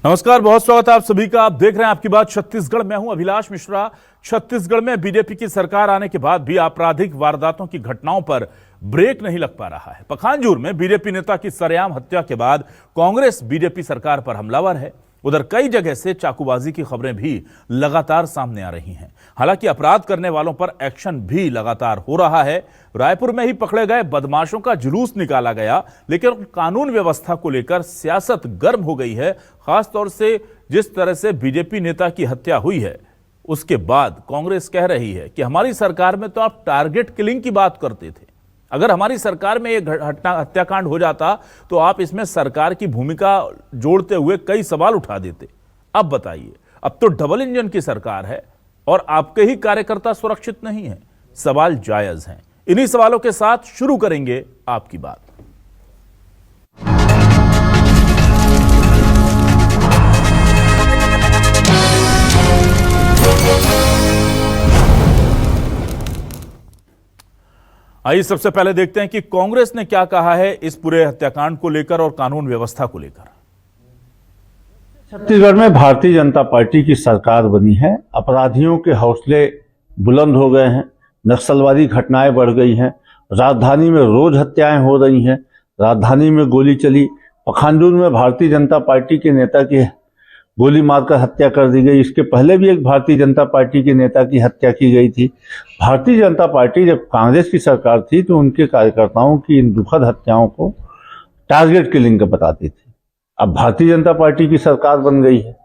नमस्कार, बहुत स्वागत है आप सभी का। आप देख रहे हैं आपकी बात छत्तीसगढ़। मैं हूं अभिलाष मिश्रा। छत्तीसगढ़ में बीजेपी की सरकार आने के बाद भी आपराधिक वारदातों की घटनाओं पर ब्रेक नहीं लग पा रहा है। पखांजूर में बीजेपी नेता की सरेआम हत्या के बाद कांग्रेस बीजेपी सरकार पर हमलावर है। उधर कई जगह से चाकूबाजी की खबरें भी लगातार सामने आ रही हैं। हालांकि अपराध करने वालों पर एक्शन भी लगातार हो रहा है। रायपुर में ही पकड़े गए बदमाशों का जुलूस निकाला गया, लेकिन कानून व्यवस्था को लेकर सियासत गर्म हो गई है। खासतौर से जिस तरह से बीजेपी नेता की हत्या हुई है, उसके बाद कांग्रेस कह रही है कि हमारी सरकार में तो आप टारगेट किलिंग की बात करते थे। अगर हमारी सरकार में यह हत्याकांड हो जाता तो आप इसमें सरकार की भूमिका जोड़ते हुए कई सवाल उठा देते। अब बताइए, अब तो डबल इंजन की सरकार है और आपके ही कार्यकर्ता सुरक्षित नहीं है। सवाल जायज हैं। इन्हीं सवालों के साथ शुरू करेंगे आपकी बात। आइए सबसे पहले देखते हैं कि कांग्रेस ने क्या कहा है इस पूरे हत्याकांड को लेकर और कानून व्यवस्था को लेकर। छत्तीसगढ़ में भारतीय जनता पार्टी की सरकार बनी है। अपराधियों के हौसले बुलंद हो गए हैं, नक्सलवादी घटनाएं बढ़ गई हैं, राजधानी में रोज हत्याएं हो रही हैं, राजधानी में गोली चली, पखांजूर में भारतीय जनता पार्टी के नेता की गोली मारकर हत्या कर दी गई। इसके पहले भी एक भारतीय जनता पार्टी के नेता की हत्या की गई थी। भारतीय जनता पार्टी जब कांग्रेस की सरकार थी तो उनके कार्यकर्ताओं की इन दुखद हत्याओं को टारगेट किलिंग का बताती थी। अब भारतीय जनता पार्टी की सरकार बन गई है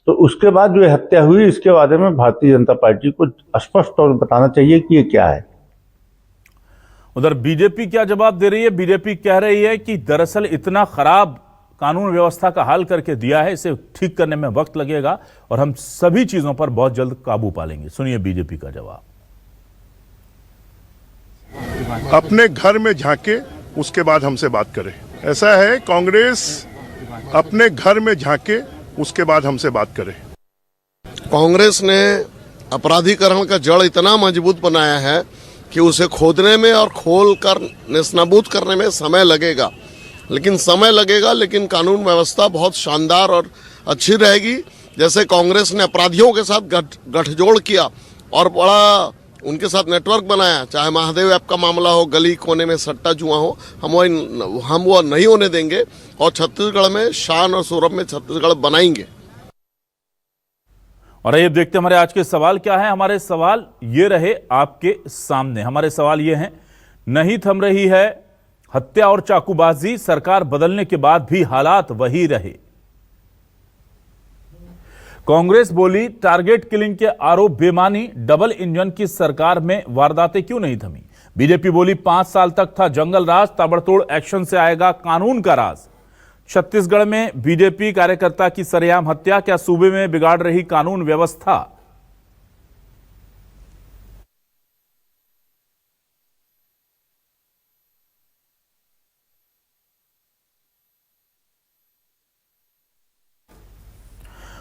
तो उसके बाद जो हत्या हुई, इसके बारे में भारतीय जनता पार्टी को स्पष्ट तौर पर बताना चाहिए कि ये क्या है। उधर बीजेपी क्या जवाब दे रही है? बीजेपी कह रही है कि दरअसल इतना खराब कानून व्यवस्था का हाल करके दिया है, इसे ठीक करने में वक्त लगेगा और हम सभी चीजों पर बहुत जल्द काबू पा लेंगे। सुनिए बीजेपी का जवाब। अपने घर में झांके उसके बाद हमसे बात करें। ऐसा है, कांग्रेस अपने घर में झांके उसके बाद हमसे बात करे। कांग्रेस ने अपराधीकरण का जड़ इतना मजबूत बनाया है कि उसे खोदने में और खोल कर नेस्तनाबूद करने में समय लगेगा, लेकिन कानून व्यवस्था बहुत शानदार और अच्छी रहेगी। जैसे कांग्रेस ने अपराधियों के साथ गठजोड़ किया और बड़ा उनके साथ नेटवर्क बनाया, चाहे महादेव ऐप का मामला हो, गली कोने में सट्टा जुआ हो, हम वो नहीं होने देंगे और छत्तीसगढ़ में शान और सौरभ में छत्तीसगढ़ बनाएंगे। और ये देखते हैं हमारे आज के सवाल क्या है। हमारे सवाल ये रहे आपके सामने। हमारे सवाल ये हैं, नहीं थम रही है हत्या और चाकूबाजी, सरकार बदलने के बाद भी हालात वही रहे। कांग्रेस बोली टारगेट किलिंग के आरोप बेमानी, डबल इंजन की सरकार में वारदातें क्यों नहीं थमी। बीजेपी बोली 5 साल तक था जंगल राज, ताबड़तोड़ एक्शन से आएगा कानून का राज। छत्तीसगढ़ में बीजेपी कार्यकर्ता की सरेआम हत्या, क्या सूबे में बिगाड़ रही कानून व्यवस्था।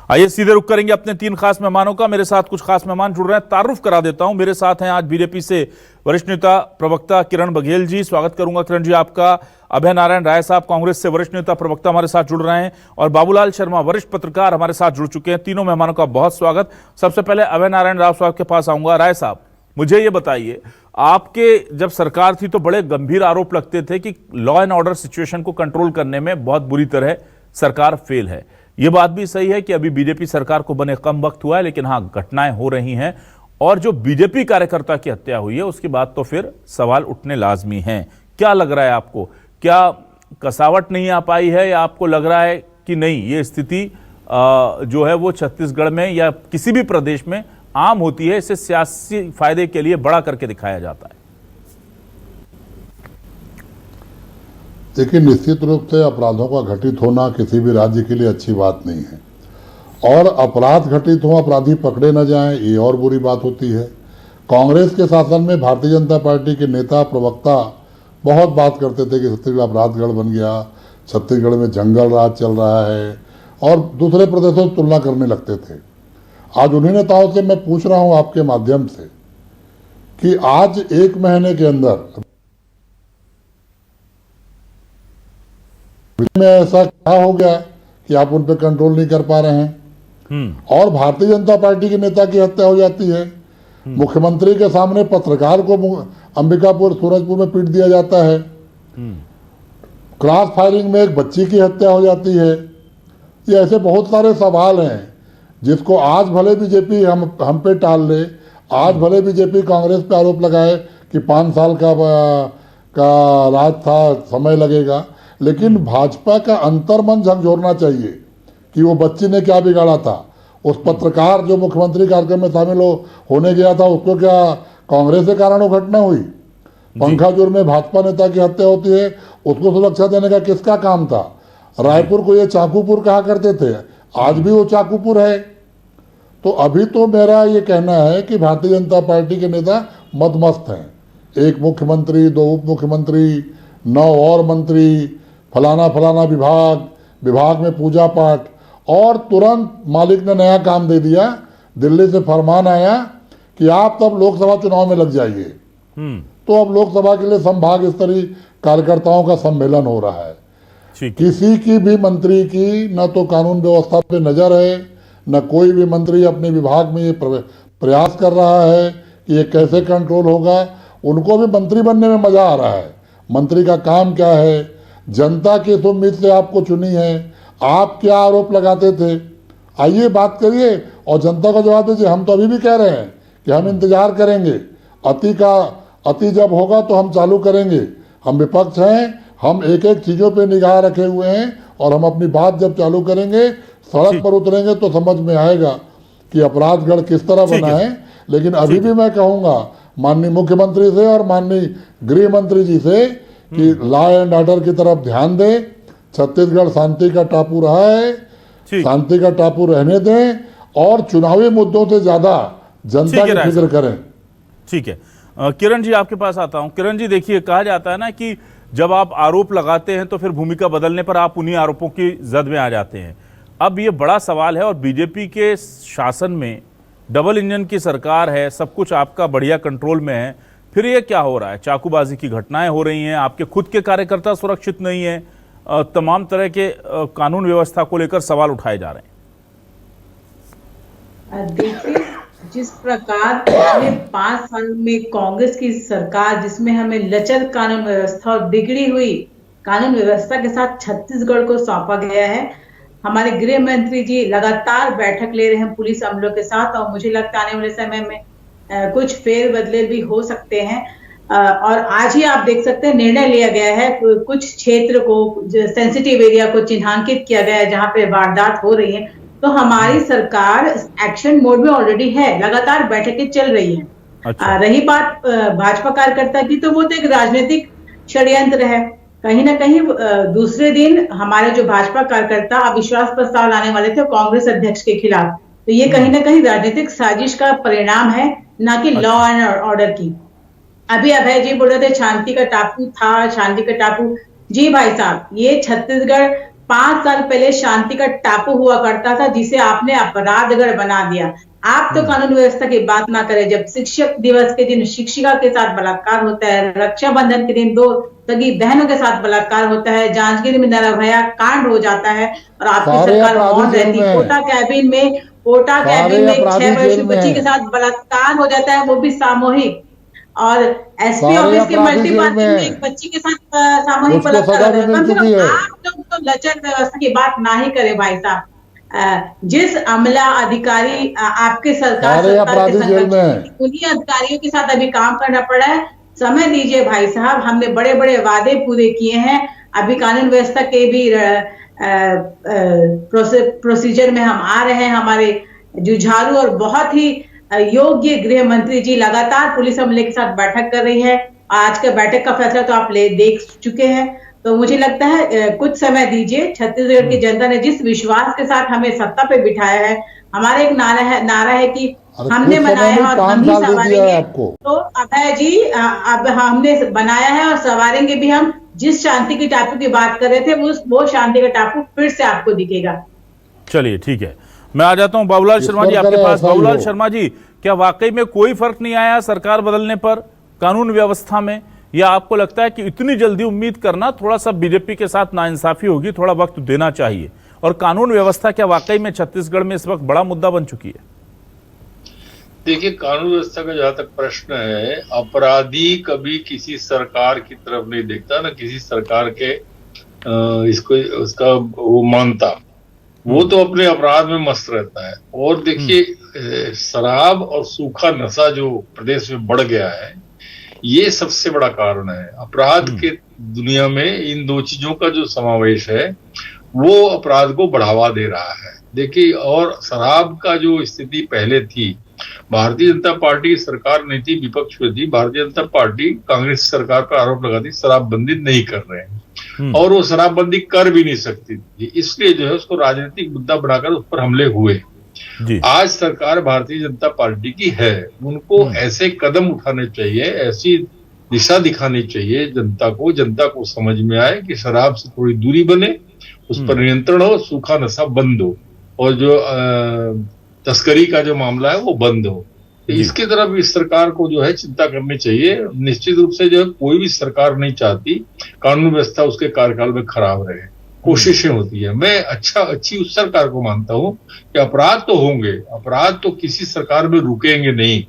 आइए सीधे रुक करेंगे अपने 3 खास मेहमानों का। मेरे साथ कुछ खास मेहमान जुड़ रहे हैं, तारुफ करा देता हूं। मेरे साथ हैं आज बीजेपी से वरिष्ठ नेता प्रवक्ता किरण बघेल जी, स्वागत करूंगा किरण जी आपका। अभय नारायण राय साहब कांग्रेस से वरिष्ठ नेता प्रवक्ता हमारे साथ जुड़ रहे हैं और बाबूलाल शर्मा वरिष्ठ पत्रकार हमारे साथ जुड़ चुके हैं। तीनों मेहमानों का बहुत स्वागत। सबसे पहले अभय नारायण राव साहब के पास आऊंगा। राय साहब, मुझे ये बताइए, आपके जब सरकार थी तो बड़े गंभीर आरोप लगते थे कि लॉ एंड ऑर्डर सिचुएशन को कंट्रोल करने में बहुत बुरी तरह सरकार फेल है। यह बात भी सही है कि अभी बीजेपी सरकार को बने कम वक्त हुआ है, लेकिन हां घटनाएं हो रही हैं और जो बीजेपी कार्यकर्ता की हत्या हुई है उसके बाद तो फिर सवाल उठने लाजमी हैं। क्या लग रहा है आपको, क्या कसावट नहीं आ पाई है या आपको लग रहा है कि नहीं ये स्थिति जो है वो छत्तीसगढ़ में या किसी भी प्रदेश में आम होती है, इसे सियासी फायदे के लिए बड़ा करके दिखाया जाता है। देखिए, निश्चित रूप से अपराधों का घटित होना किसी भी राज्य के लिए अच्छी बात नहीं है और अपराध घटित हो, अपराधी पकड़े न जाएं, ये और बुरी बात होती है। कांग्रेस के शासन में भारतीय जनता पार्टी के नेता प्रवक्ता बहुत बात करते थे कि छत्तीसगढ़ अपराधगढ़ बन गया, छत्तीसगढ़ में जंगल राज चल रहा है और दूसरे प्रदेशों से तुलना करने लगते थे। आज उन्हीं नेताओं से मैं पूछ रहा हूं आपके माध्यम से कि आज 1 महीने के अंदर में ऐसा क्या हो गया कि आप उन पर कंट्रोल नहीं कर पा रहे हैं। और भारतीय जनता पार्टी के नेता की हत्या हो जाती है, मुख्यमंत्री के सामने पत्रकार को अंबिकापुर सूरजपुर में पीट दिया जाता है, क्रॉस फायरिंग में एक बच्ची की हत्या हो जाती है। ये ऐसे बहुत सारे सवाल हैं जिसको आज भले बीजेपी हम पे टाल ले, आज भले बीजेपी कांग्रेस पे आरोप लगाए कि 5 साल का राज था, समय लगेगा, लेकिन भाजपा का अंतर्मन झकझोरना चाहिए कि वो बच्ची ने क्या बिगाड़ा था। उस पत्रकार जो मुख्यमंत्री कार्यक्रम में शामिल होने गया था, उसको क्या कांग्रेस के कारण वो घटना हुई? पंखाजुर में भाजपा नेता की हत्या होती है, उसको सुरक्षा देने का किसका काम था? रायपुर को ये चाकूपुर कहा करते थे, आज भी वो चाकूपुर है। तो अभी तो मेरा ये कहना है कि भारतीय जनता पार्टी के नेता मदमस्त हैं। एक मुख्यमंत्री, 2 उप मुख्यमंत्री, 9 और मंत्री, फलाना फलाना विभाग में पूजा पाठ, और तुरंत मालिक ने नया काम दे दिया। दिल्ली से फरमान आया कि आप तब लोकसभा चुनाव में लग जाइए। तो अब लोकसभा के लिए संभाग स्तरीय कार्यकर्ताओं का सम्मेलन हो रहा है। किसी की भी मंत्री की न तो कानून व्यवस्था पे नजर है, न कोई भी मंत्री अपने विभाग में ये प्रयास कर रहा है कि ये कैसे कंट्रोल होगा। उनको भी मंत्री बनने में मजा आ रहा है। मंत्री का काम क्या है? जनता की इस उम्मीद से आपको चुनी है, आप क्या आरोप लगाते थे? आइए बात करिए और जनता को जवाब दीजिए। हम तो अभी भी कह रहे हैं कि हम इंतजार करेंगे, अति जब होगा तो हम चालू करेंगे। हम विपक्ष हैं, हम एक एक चीजों पे निगाह रखे हुए हैं, और हम अपनी बात जब चालू करेंगे, सड़क पर उतरेंगे तो समझ में आएगा कि अपराधगढ़ किस तरह बना है। लेकिन अभी भी मैं कहूंगा माननीय मुख्यमंत्री से और माननीय गृह मंत्री जी से कि लॉ एंड ऑर्डर की तरफ ध्यान दें। छत्तीसगढ़ शांति का टापू रहा है, शांति का टापू रहने दें, और चुनावी मुद्दों से ज्यादा जनता की फिक्र करें। ठीक है, किरण जी आपके पास आता हूं। किरण जी, देखिए, कहा जाता है ना कि जब आप आरोप लगाते हैं तो फिर भूमिका बदलने पर आप उन्हीं आरोपों की जद में आ जाते हैं। अब ये बड़ा सवाल है, और बीजेपी के शासन में डबल इंजन की सरकार है, सब कुछ आपका बढ़िया कंट्रोल में है, फिर ये क्या हो रहा है? चाकूबाजी की घटनाएं हो रही हैं, आपके खुद के कार्यकर्ता सुरक्षित नहीं है, तमाम तरह के कानून व्यवस्था को लेकर सवाल उठाए जा रहे हैं। देखिए, जिस प्रकार पिछले 5 साल में कांग्रेस की सरकार, जिसमें हमें लचर कानून व्यवस्था और बिगड़ी हुई कानून व्यवस्था के साथ छत्तीसगढ़ को सौंपा गया है, हमारे गृह मंत्री जी लगातार बैठक ले रहे हैं पुलिस अमलों के साथ, और मुझे लगता है आने वाले समय में कुछ फेर बदले भी हो सकते हैं। और आज ही आप देख सकते हैं निर्णय लिया गया है, कुछ क्षेत्र को, सेंसिटिव एरिया को चिन्हांकित किया गया है जहां पे वारदात हो रही है। तो हमारी सरकार एक्शन मोड में ऑलरेडी है, लगातार बैठकें चल रही हैं। अच्छा। रही बात भाजपा कार्यकर्ता की, तो वो तो एक राजनीतिक षड्यंत्र है। कहीं ना कहीं दूसरे दिन हमारे जो भाजपा कार्यकर्ता अविश्वास प्रस्ताव लाने वाले थे कांग्रेस अध्यक्ष के खिलाफ, तो ये कहीं ना कहीं राजनीतिक साजिश का परिणाम है, ना कि लॉ एंड ऑर्डर की। अभी अभय जी बोल रहे थे शांति का टापू था, शांति का टापू। जी भाई साहब, ये छत्तीसगढ़ 5 साल पहले शांति का टापू हुआ करता था, जिसे आपने अपराधगढ़ बना दिया। आप तो कानून व्यवस्था की बात ना करें। जब शिक्षक दिवस के दिन शिक्षिका के साथ बलात्कार होता है, रक्षाबंधन के दिन 2 सगी बहनों के साथ बलात्कार होता है, जांजगीर में निर्भया कांड हो जाता है, और आपकी सरकार मौन रहती है। कोटा कैबिन में 6 वर्षीय बच्ची के साथ बलात्कार हो जाता है, वो भी सामूहिक। और एसपी ऑफिस के मल्टी पार्किंग में एक बच्ची के साथ सामूहिक बलात्कार हो जाता है। आप लोग तो लचर व्यवस्था की बात ना ही करें भाई साहब। जिस अमला अधिकारी आपके सरकार के उन्हीं अधिकारियों के साथ अभी काम करना पड़ा है। समय दीजिए भाई साहब, हमने बड़े बड़े वादे पूरे किए हैं। अभी कानून व्यवस्था के भी प्रोसीजर में हम आ रहे हैं। हमारे जुझारू और बहुत ही योग्य गृह मंत्री जी लगातार पुलिस अमले के साथ बैठक कर रही है। आज का बैठक का फैसला तो आप देख चुके हैं। तो मुझे लगता है कुछ समय दीजिए। छत्तीसगढ़ की जनता ने जिस विश्वास के साथ हमें सत्ता पे बिठाया है, हमारा एक नारा है कि हमने बनाया है और हम ही संवारेंगे। तो अभय जी, अब हमने बनाया है और संवारेंगे भी हम। जिस शांति के टापू की बात कर रहे थे, वो शांति का टापू फिर से आपको दिखेगा। चलिए ठीक है, मैं आ जाता हूं बाबूलाल शर्मा जी आपके पास। बाबूलाल शर्मा जी, क्या वाकई में कोई फर्क नहीं आया सरकार बदलने पर कानून व्यवस्था में, या आपको लगता है कि इतनी जल्दी उम्मीद करना थोड़ा सा बीजेपी के साथ नाइंसाफी होगी, थोड़ा वक्त देना चाहिए? और कानून व्यवस्था क्या वाकई में छत्तीसगढ़ में इस वक्त बड़ा मुद्दा बन चुकी है? देखिए, कानून व्यवस्था का जहां तक प्रश्न है, अपराधी कभी किसी सरकार की तरफ नहीं देखता, ना किसी सरकार के इसको उसका वो मानता। वो तो अपने अपराध में मस्त रहता है। और देखिए, शराब और सूखा नशा जो प्रदेश में बढ़ गया है, ये सबसे बड़ा कारण है। अपराध के दुनिया में इन दो चीजों का जो समावेश है, वो अपराध को बढ़ावा दे रहा है। देखिए, और शराब का जो स्थिति पहले थी, भारतीय जनता पार्टी की सरकार नहीं थी, विपक्ष में थी, भारतीय जनता पार्टी कांग्रेस सरकार पर आरोप लगाती शराबबंदी नहीं कर रहे हैं, और वो शराबबंदी कर भी नहीं सकती थी, इसलिए जो है उसको राजनीतिक मुद्दा बनाकर उस पर हमले हुए। आज सरकार भारतीय जनता पार्टी की है, उनको ऐसे कदम उठाने चाहिए, ऐसी दिशा दिखानी चाहिए जनता को समझ में आए कि शराब से थोड़ी दूरी बने, उस पर नियंत्रण हो, सूखा नशा बंद हो, और जो तस्करी का जो मामला है वो बंद हो। तो इसकी तरफ इस सरकार को जो है चिंता करनी चाहिए। निश्चित रूप से जो है कोई भी सरकार नहीं चाहती कानून व्यवस्था उसके कार्यकाल में खराब रहे, कोशिशें होती है। मैं अच्छी उस सरकार को मानता हूं कि अपराध तो होंगे, अपराध तो किसी सरकार में रुकेंगे नहीं।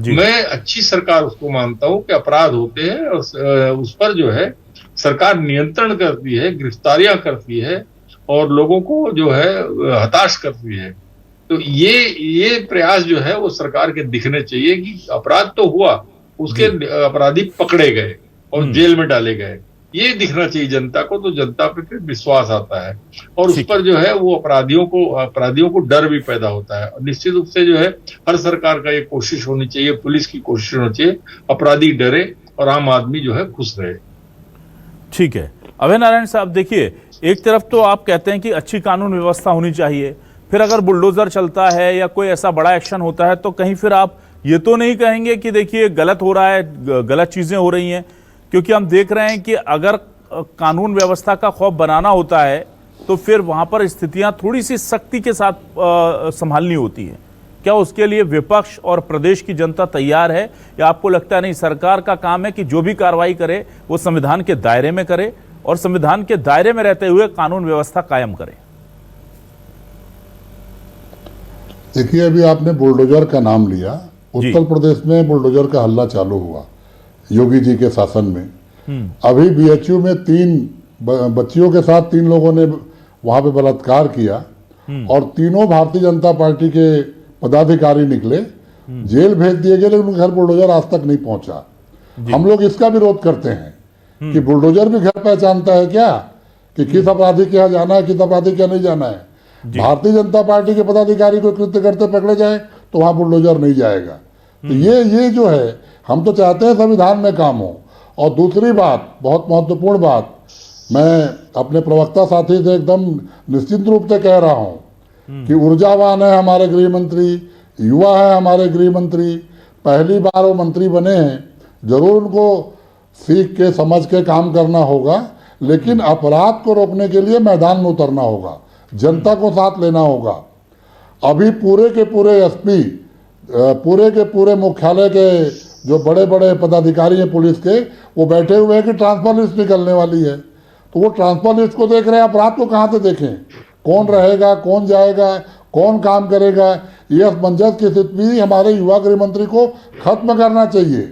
मैं अच्छी सरकार उसको मानता हूं कि अपराध होते हैं और उस पर जो है सरकार नियंत्रण करती है, गिरफ्तारियां करती है और लोगों को जो है हताश करती है। तो ये प्रयास जो है वो सरकार के दिखने चाहिए कि अपराध तो हुआ, उसके अपराधी पकड़े गए और जेल में डाले गए, ये दिखना चाहिए जनता को। तो जनता पे फिर विश्वास आता है और उस पर जो है वो अपराधियों को डर भी पैदा होता है। और निश्चित रूप से जो है हर सरकार का ये कोशिश होनी चाहिए, पुलिस की कोशिश होनी चाहिए, अपराधी डरे और आम आदमी जो है खुश रहे। ठीक है अभय नारायण साहब, देखिए एक तरफ तो आप कहते हैं कि अच्छी कानून व्यवस्था होनी चाहिए, फिर अगर बुलडोजर चलता है या कोई ऐसा बड़ा एक्शन होता है तो कहीं फिर आप ये तो नहीं कहेंगे कि देखिए गलत हो रहा है, गलत चीजें हो रही हैं, क्योंकि हम देख रहे हैं कि अगर कानून व्यवस्था का खौफ बनाना होता है तो फिर वहां पर स्थितियां थोड़ी सी सख्ती के साथ संभालनी होती है। क्या उसके लिए विपक्ष और प्रदेश की जनता तैयार है, या आपको लगता नहीं सरकार का काम है कि जो भी कार्रवाई करे वो संविधान के दायरे में करे और संविधान के दायरे में रहते हुए कानून व्यवस्था कायम करे? देखिए, अभी आपने बुलडोजर का नाम लिया। उत्तर प्रदेश में बुलडोजर का हल्ला चालू हुआ योगी जी के शासन में। अभी बीएचयू में 3 बच्चियों के साथ 3 लोगों ने वहां पे बलात्कार किया और तीनों भारतीय जनता पार्टी के पदाधिकारी निकले, जेल भेज दिए गए, लेकिन घर बुलडोजर आज तक नहीं पहुंचा। हम लोग इसका विरोध करते हैं कि बुलडोजर भी घर पहचानता है क्या कि किस अपराधी के यहाँ जाना है, किस अपराधी के यहाँ नहीं जाना है। भारतीय जनता पार्टी के पदाधिकारी को कृत्य करते पकड़े जाए तो वहां बुलडोजर नहीं जाएगा। तो ये जो है, हम तो चाहते हैं संविधान में काम हो। और दूसरी बात, बहुत महत्वपूर्ण बात, मैं अपने प्रवक्ता साथी से एकदम निश्चित रूप से कह रहा हूं कि ऊर्जावान है हमारे गृह मंत्री, युवा है हमारे गृह मंत्री, पहली बार वो मंत्री बने हैं, जरूर उनको सीख के समझ के काम करना होगा, लेकिन अपराध को रोकने के लिए मैदान में उतरना होगा, जनता को साथ लेना होगा। अभी पूरे के पूरे एसपी, पूरे के पूरे मुख्यालय के जो बड़े बड़े पदाधिकारी हैं पुलिस के, वो बैठे हुए हैं कि ट्रांसफर लिस्ट निकलने वाली है। तो वो ट्रांसफर लिस्ट को देख रहे हैं, अपराध को कहाँ से देखें, कौन रहेगा, कौन जाएगा, कौन काम करेगा। ये असमंजस की स्थिति हमारे युवा गृह मंत्री को खत्म करना चाहिए।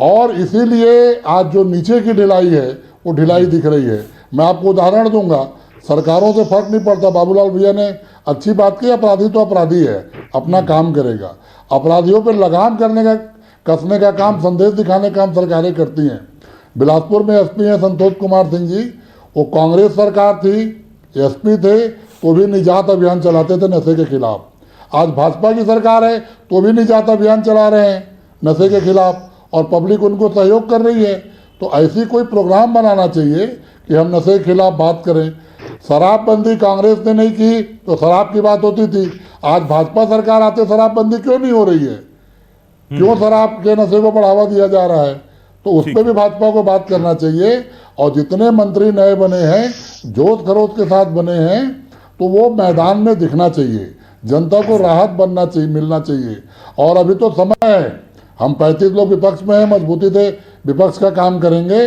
और इसीलिए आज जो नीचे की ढिलाई है वो ढिलाई दिख रही है। मैं आपको उदाहरण दूंगा, सरकारों से फर्क नहीं पड़ता। बाबूलाल भैया ने अच्छी बात की, अपराधी तो अपराधी है, अपना काम करेगा। अपराधियों पर लगाम करने का, कसने का काम, संदेश दिखाने का काम सरकारें करती हैं। बिलासपुर में एसपी हैं संतोष कुमार सिंह जी, वो कांग्रेस सरकार थी, एसपी थे तो भी निजात अभियान चलाते थे नशे के खिलाफ। आज भाजपा की सरकार है तो भी निजात अभियान चला रहे हैं नशे के खिलाफ और पब्लिक उनको सहयोग कर रही है। तो ऐसी कोई प्रोग्राम बनाना चाहिए कि हम नशे के खिलाफ बात करें। शराबबंदी कांग्रेस ने नहीं की तो शराब की बात होती थी, आज भाजपा सरकार आते शराबबंदी क्यों नहीं हो रही है, क्यों शराब के नशे को बढ़ावा दिया जा रहा है? तो उस पर भी भाजपा को बात करना चाहिए। और जितने मंत्री नए बने हैं, जोश खरोश के साथ बने हैं, तो वो मैदान में दिखना चाहिए, जनता को राहत बनना चाहिए, मिलना चाहिए। और अभी तो समय है, हम 35 लोग विपक्ष में हैं, मजबूती से विपक्ष का काम करेंगे।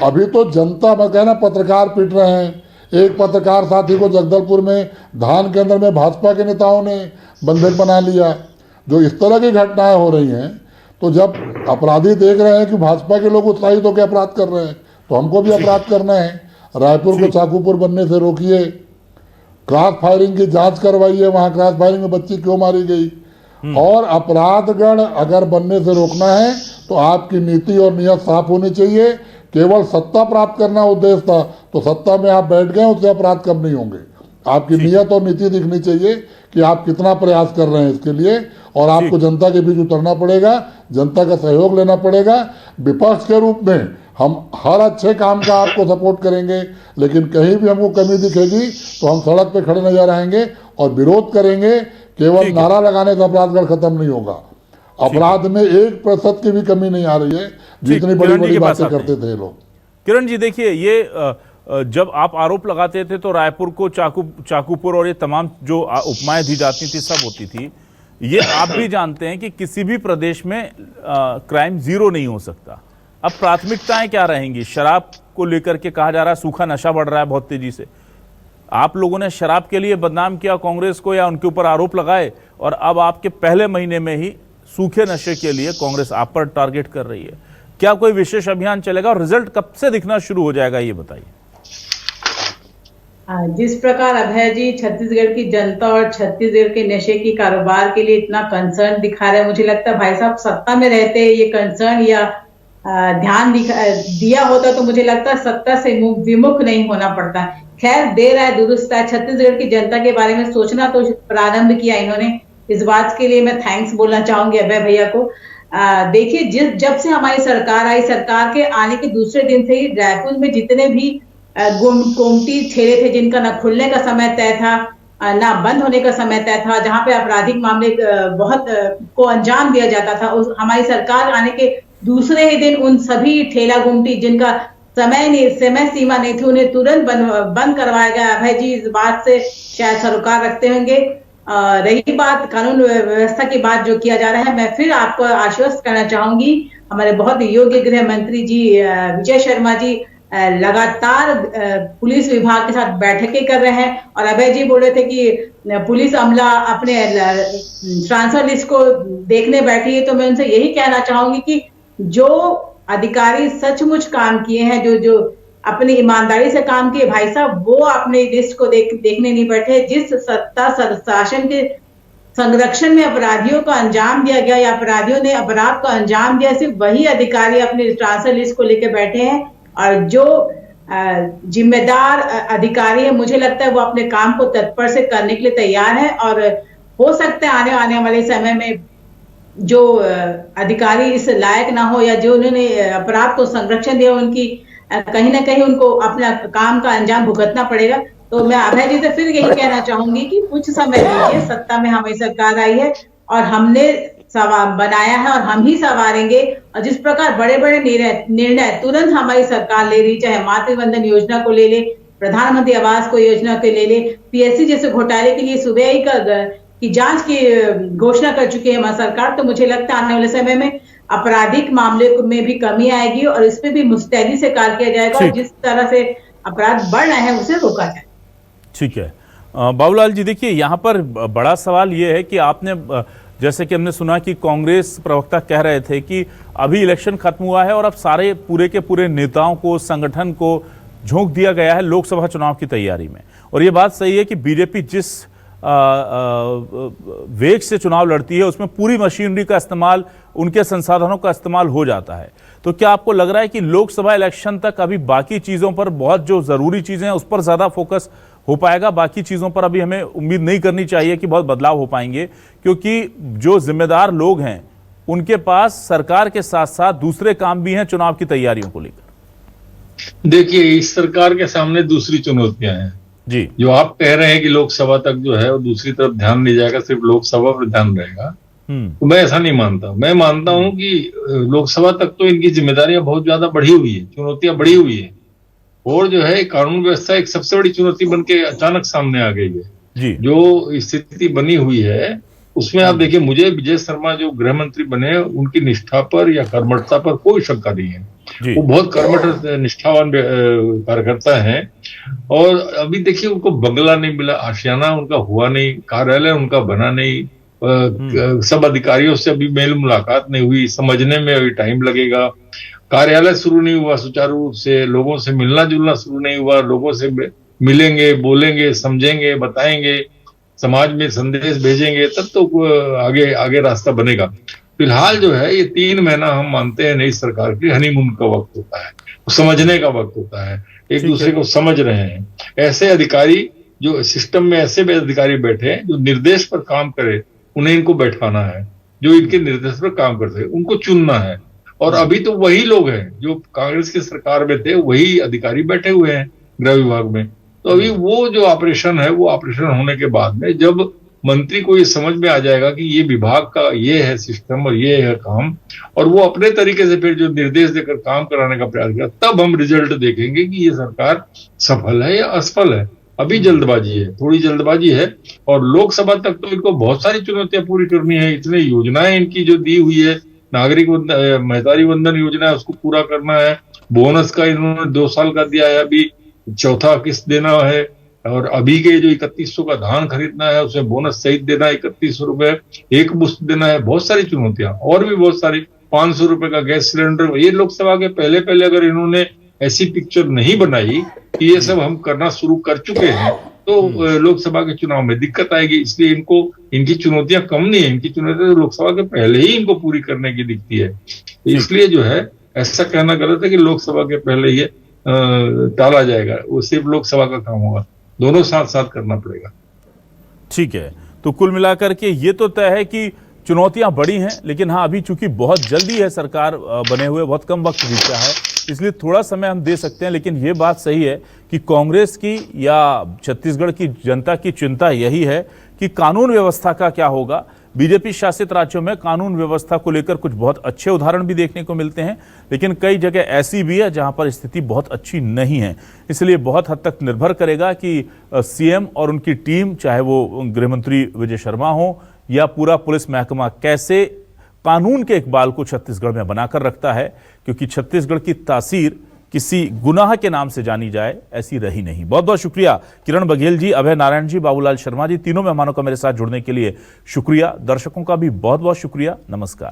अभी तो जनता, मैं कहना, पत्रकार पिट रहे हैं, एक पत्रकार साथी को जगदलपुर में धान केंद्र में भाजपा के नेताओं ने बंधक बना लिया। जो इस तरह की घटनाएं हो रही हैं, तो जब अपराधी देख रहे हैं कि भाजपा के लोग उत्साहित होकर अपराध कर रहे हैं, तो हमको भी अपराध करना है। रायपुर को चाकूपुर बनने से रोकिए, क्रॉस फायरिंग की जांच करवाइए, वहां क्रॉस फायरिंग में बच्ची क्यों मारी गई। और अपराधगण अगर बनने से रोकना है तो आपकी नीति और नियत साफ होनी चाहिए। केवल सत्ता प्राप्त करना उद्देश्य था तो सत्ता में आप बैठ गए, उससे अपराध कम नहीं होंगे। आपकी नियत और नीति दिखनी चाहिए कि आप कितना प्रयास कर रहे हैं इसके लिए, और आपको जनता के बीच उतरना पड़ेगा, जनता का सहयोग लेना पड़ेगा। विपक्ष के रूप में हम हर अच्छे काम का आपको सपोर्ट करेंगे, लेकिन कहीं भी हमको कमी दिखेगी तो हम सड़क पे खड़े नजर आएंगे और विरोध करेंगे। केवल नारा लगाने से अपराधगढ़ खत्म नहीं होगा। अपराध में 1% की भी कमी नहीं आ रही है, जितनी बड़ी बड़ी बातें करते थे लोग। किरण जी देखिए, ये जब आप आरोप लगाते थे तो रायपुर को चाकूपुर और ये तमाम जो उपमाएं दी जाती थी सब होती थी। ये आप भी जानते हैं कि किसी भी प्रदेश में क्राइम जीरो नहीं हो सकता। अब प्राथमिकताएं क्या रहेंगी? शराब को लेकर के कहा जा रहा है सूखा नशा बढ़ रहा है बहुत तेजी से। आप लोगों ने शराब के लिए बदनाम किया कांग्रेस को या उनके ऊपर आरोप लगाए, और अब आपके पहले महीने में ही सूखे नशे के लिए कांग्रेस आप पर टारगेट कर रही है। क्या कोई विशेष अभियान चलेगा और रिजल्ट कब से दिखना शुरू हो जाएगा, ये बताइए। जिस प्रकार अभय जी छत्तीसगढ़ की जनता और छत्तीसगढ़ के नशे की कारोबार के लिए इतना कंसर्न दिखा रहे हैं, मुझे लगता है भाई साहब सत्ता में रहते ये कंसर्न या ध्यान दिया होता तो मुझे लगता है सत्ता से विमुख नहीं होना पड़ता। खैर देर है दुरुस्त है, छत्तीसगढ़ की जनता के बारे में सोचना तो प्रारंभ किया इन्होंने। इस बात के लिए मैं थैंक्स बोलना चाहूंगी अभय भैया को। देखिए, जब से हमारी सरकार आई, सरकार के आने के दूसरे दिन से ही रायपुर में जितने भी गोमती ठेले थे, जिनका न खुलने का समय तय था ना बंद होने का समय तय था, जहां पे आपराधिक मामले बहुत को अंजाम दिया जाता था, उस हमारी सरकार आने के दूसरे ही दिन उन सभी ठेला गुमटी जिनका समय सीमा नहीं थी, उन्हें तुरंत बंद करवाया गया। अभय जी इस बात से शायद सरोकार रखते होंगे। रही बात कानून व्यवस्था की बात जो किया जा रहा है, मैं फिर आपको आश्वस्त करना चाहूंगी, हमारे बहुत योग्य गृह मंत्री जी विजय शर्मा जी लगातार पुलिस विभाग के साथ बैठकें कर रहे हैं। और अभय जी बोल रहे थे कि पुलिस अमला अपने ट्रांसफर लिस्ट को देखने बैठी है, तो मैं उनसे यही कहना चाहूंगी कि जो अधिकारी सचमुच काम किए हैं, जो अपनी ईमानदारी से काम किए भाई साहब, वो अपने लिस्ट को देखने नहीं बैठे। जिस सत्ता शासन के संरक्षण में अपराधियों को अंजाम दिया गया या अपराधियों ने अपराध को अंजाम दिया, सिर्फ वही अधिकारी अपने ट्रांसफर लिस्ट को लेकर बैठे हैं। और जो जिम्मेदार अधिकारी है, मुझे लगता है वो अपने काम को तत्पर से करने के लिए तैयार है। और हो सकता है आने वाले समय में जो अधिकारी इस लायक ना हो या जो उन्होंने अपराध को संरक्षण दिया, उनकी कहीं ना कहीं उनको अपना काम का अंजाम भुगतना पड़ेगा। तो मैं अभय जी से फिर यही कहना चाहूंगी कि कुछ समय दीजिए, सत्ता में हमारी सरकार आई है और हमने बनाया है और हम ही संवारेंगे। और जिस प्रकार बड़े बड़े निर्णय तुरंत हमारी सरकार ले रही, चाहे मातृवंदन योजना को ले ले, प्रधानमंत्री आवास को योजना को ले ले, पीएससी जैसे घोटाले के लिए सुबह ही की जांच की घोषणा कर चुकी है हमारी सरकार, तो मुझे लगता है आने वाले समय में आपराधिक मामले में भी कमी आएगी और इस पे भी मुस्तैदी से कार्य किया जाएगा और जिस तरह से अपराध बढ़ रहे हैं उसे रोका जाए। ठीक है बाबूलाल जी, देखिए यहाँ पर बड़ा सवाल ये है कि आपने, जैसे कि हमने सुना कि कांग्रेस प्रवक्ता कह रहे थे कि अभी इलेक्शन खत्म हुआ है और अब सारे पूरे के पूरे नेताओं को, संगठन को झोंक दिया गया है लोकसभा चुनाव की तैयारी में। और ये बात सही है कि बीजेपी जिस वेग से चुनाव लड़ती है उसमें पूरी मशीनरी का इस्तेमाल, उनके संसाधनों का इस्तेमाल हो जाता है। तो क्या आपको लग रहा है कि लोकसभा इलेक्शन तक अभी बाकी चीज़ों पर, बहुत जो ज़रूरी चीज़ें हैं उस पर ज़्यादा फोकस हो पाएगा, बाकी चीज़ों पर अभी हमें उम्मीद नहीं करनी चाहिए कि बहुत बदलाव हो पाएंगे, क्योंकि जो जिम्मेदार लोग हैं उनके पास सरकार के साथ साथ दूसरे काम भी हैं चुनाव की तैयारियों को लेकर? देखिए, इस सरकार के सामने दूसरी चुनौतियां हैं जी। जो आप कह रहे हैं कि लोकसभा तक जो है वो दूसरी तरफ ध्यान नहीं जाएगा, सिर्फ लोकसभा पर ध्यान रहेगा, तो मैं ऐसा नहीं मानता। मैं मानता हूं कि लोकसभा तक तो इनकी जिम्मेदारियां बहुत ज्यादा बढ़ी हुई है, चुनौतियां बढ़ी हुई है, और जो है कानून व्यवस्था एक सबसे बड़ी चुनौती बन के अचानक सामने आ गई है जी। जो स्थिति बनी हुई है उसमें आप देखिए, मुझे विजय शर्मा जो गृह मंत्री बने उनकी निष्ठा पर या कर्मठता पर कोई शंका नहीं है। जी। वो बहुत कर्मठ निष्ठावान कार्यकर्ता हैं। और अभी देखिए उनको बंगला नहीं मिला, आशियाना उनका हुआ नहीं, कार्यालय उनका बना नहीं, सब अधिकारियों से अभी मेल मुलाकात नहीं हुई, समझने में अभी टाइम लगेगा। कार्यालय शुरू नहीं हुआ सुचारू रूप से, लोगों से मिलना जुलना शुरू नहीं हुआ, लोगों से मिलेंगे, बोलेंगे, समझेंगे, बताएंगे, समाज में संदेश भेजेंगे, तब तो आगे आगे रास्ता बनेगा। फिलहाल जो है ये 3 महीना हम मानते हैं नई सरकार की हनीमून का वक्त होता है, समझने का वक्त होता है, एक दूसरे को समझ रहे हैं। ऐसे अधिकारी जो सिस्टम में ऐसे भी अधिकारी बैठे हैं जो निर्देश पर काम करे, उन्हें इनको बैठाना है, जो इनके निर्देश पर काम करते हैं उनको चुनना है। और अभी तो वही लोग हैं जो कांग्रेस की सरकार में थे, वही अधिकारी बैठे हुए हैं गृह विभाग में। तो अभी वो जो ऑपरेशन है, वो ऑपरेशन होने के बाद में जब मंत्री को ये समझ में आ जाएगा कि ये विभाग का ये है सिस्टम और ये है काम, और वो अपने तरीके से फिर जो निर्देश देकर काम कराने का प्रयास करेगा, तब हम रिजल्ट देखेंगे कि ये सरकार सफल है या असफल है। अभी जल्दबाजी है, थोड़ी जल्दबाजी है, और लोकसभा तक तो इनको बहुत सारी चुनौतियां पूरी करनी है। इतनी योजनाएं इनकी जो दी हुई है, नागरिक महतारी वंदन योजना है उसको पूरा करना है, बोनस का इन्होंने 2 साल का दिया है, अभी 4था किस्त देना है, और अभी के जो 3100 का धान खरीदना है उसमें बोनस सहित देना है, 3100 रुपए एक मुश्त देना है। बहुत सारी चुनौतियां और भी बहुत सारी, 500 रुपए का गैस सिलेंडर। ये लोकसभा के पहले पहले अगर इन्होंने ऐसी पिक्चर नहीं बनाई कि ये सब हम करना शुरू कर चुके हैं, तो लोकसभा के चुनाव में दिक्कत आएगी। इसलिए इनको, इनकी चुनौतियां कम नहीं है, इनकी चुनौतियां लोकसभा के पहले ही इनको पूरी करने की दिखती है। इसलिए जो है ऐसा कहना गलत है कि लोकसभा के पहले ये टाला जाएगा, वो सिर्फ लोकसभा का काम होगा, दोनों साथ साथ करना पड़ेगा। ठीक है, तो कुल मिलाकर के ये तो तय है कि चुनौतियां बड़ी हैं, लेकिन हाँ अभी चूंकि बहुत जल्दी है सरकार बने हुए, बहुत कम वक्त बीता है, इसलिए थोड़ा समय हम दे सकते हैं। लेकिन ये बात सही है कि कांग्रेस की या छत्तीसगढ़ की जनता की चिंता यही है कि कानून व्यवस्था का क्या होगा। बीजेपी शासित राज्यों में कानून व्यवस्था को लेकर कुछ बहुत अच्छे उदाहरण भी देखने को मिलते हैं, लेकिन कई जगह ऐसी भी है जहां पर स्थिति बहुत अच्छी नहीं है। इसलिए बहुत हद तक निर्भर करेगा कि सीएम और उनकी टीम, चाहे वो गृह मंत्री विजय शर्मा हो या पूरा पुलिस महकमा, कैसे कानून के इकबाल को छत्तीसगढ़ में बनाकर रखता है, क्योंकि छत्तीसगढ़ की तासीर किसी गुनाह के नाम से जानी जाए ऐसी रही नहीं। बहुत बहुत शुक्रिया किरण बघेल जी, अभय नारायण जी, बाबूलाल शर्मा जी, तीनों मेहमानों का मेरे साथ जुड़ने के लिए शुक्रिया। दर्शकों का भी बहुत बहुत शुक्रिया। नमस्कार।